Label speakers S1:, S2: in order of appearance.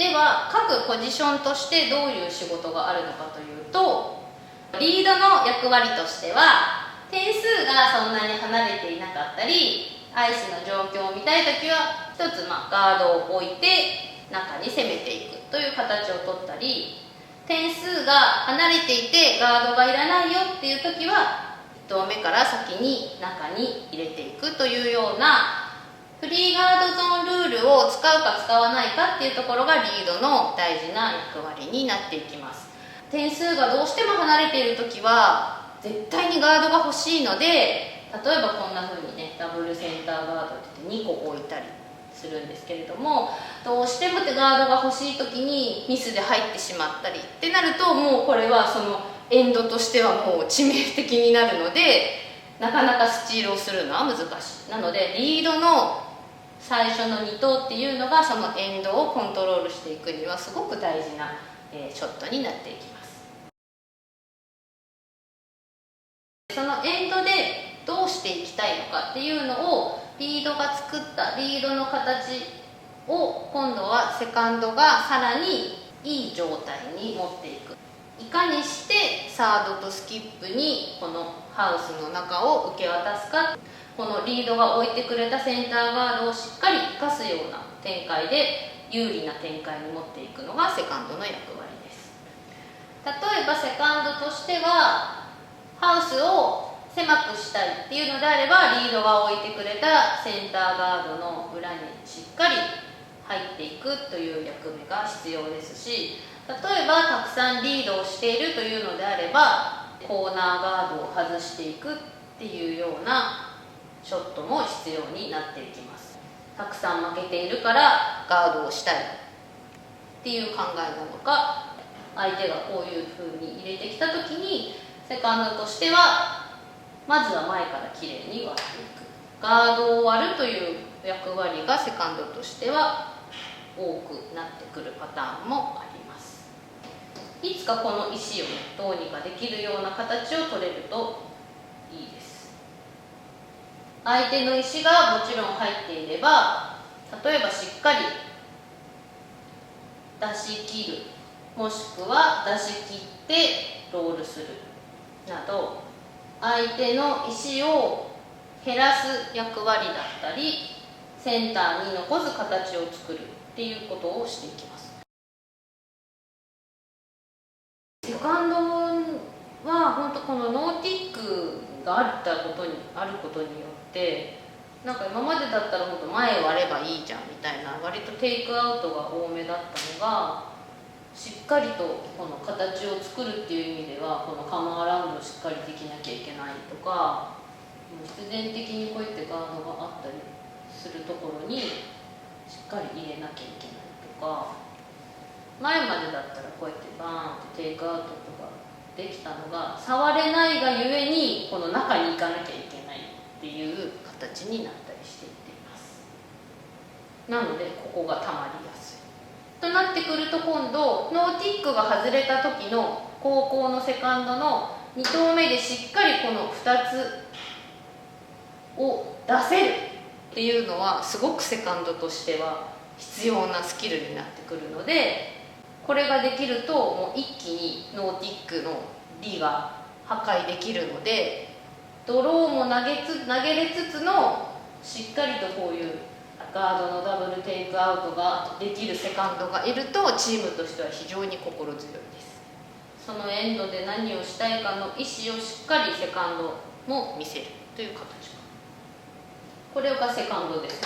S1: では各ポジションとしてどういう仕事があるのかというと、リードの役割としては、点数がそんなに離れていなかったり、アイスの状況を見たいときは一つガードを置いて中に攻めていくという形をとったり、点数が離れていてガードがいらないよっていうときは1投目から先に中に入れていくというような、フリーガードゾーンルールを使うか使わないかっていうところがリードの大事な役割になっていきます。点数がどうしても離れているときは絶対にガードが欲しいので、例えばこんな風にね、ダブルセンターガードって言って2個置いたりするんですけれども、どうしてもガードが欲しい時にミスで入ってしまったりってなると、もうこれはそのエンドとしてはもう致命的になるので、なかなかスチールをするのは難しい。なのでリードの最初の2投っていうのが、そのエンドをコントロールしていくにはすごく大事なショットになっていきます。そのエンドでどうしていきたいのかっていうのを、リードが作ったリードの形を今度はセカンドがさらにいい状態に持っていく。いかにしてサードとスキップにこのハウスの中を受け渡すか、このリードが置いてくれたセンターガードをしっかり生かすような展開で有利な展開に持っていくのがセカンドの役割です。例えばセカンドとしては、ハウスを狭くしたいっていうのであれば、リードが置いてくれたセンターガードの裏にしっかり入っていくという役目が必要ですし、例えばたくさんリードをしているというのであれば、コーナーガードを外していくっていうようなショットも必要になっていきます。たくさん負けているからガードをしたいっていう考えなのか、相手がこういう風に入れてきた時にセカンドとしてはまずは前からきれいに割っていく、ガードを割るという役割がセカンドとしては多くなってくるパターンもあります。いつかこの石をね、どうにかできるような形を取れるといいです。相手の石がもちろん入っていれば、例えばしっかり出し切る、もしくは出し切ってロールするなど、相手の石を減らす役割だったり、センターに残す形を作るっていうことをしていきます。セカンドは本当このノーティックがあることによって、なんか今までだったら本当前割ればいいじゃんみたいな、割とテイクアウトが多めだったのが、しっかりとこの形を作るっていう意味では、このカムアラウンドをしっかりできなきゃいけないとか、必然的にこうやってガードがあったりするところにしっかり入れなきゃいけないとか、前までだったらこうやってバーンってテイクアウトとかできたのが、触れないがゆえにこの中に行かなきゃいけないっていう形になったりしていっています。なのでここがたまりやすいとなってくると、今度ノーティックが外れた時の後攻のセカンドの2投目でしっかりこの2つを出せるっていうのは、すごくセカンドとしては必要なスキルになってくるので、これができるともう一気にノーティックのリが破壊できるので、ドローも投げれつつのしっかりとこういうガードのダブルテイクアウトができるセカンドがいると、チームとしては非常に心強いです。そのエンドで何をしたいかの意思をしっかりセカンドも見せるという形。これがセカンドです。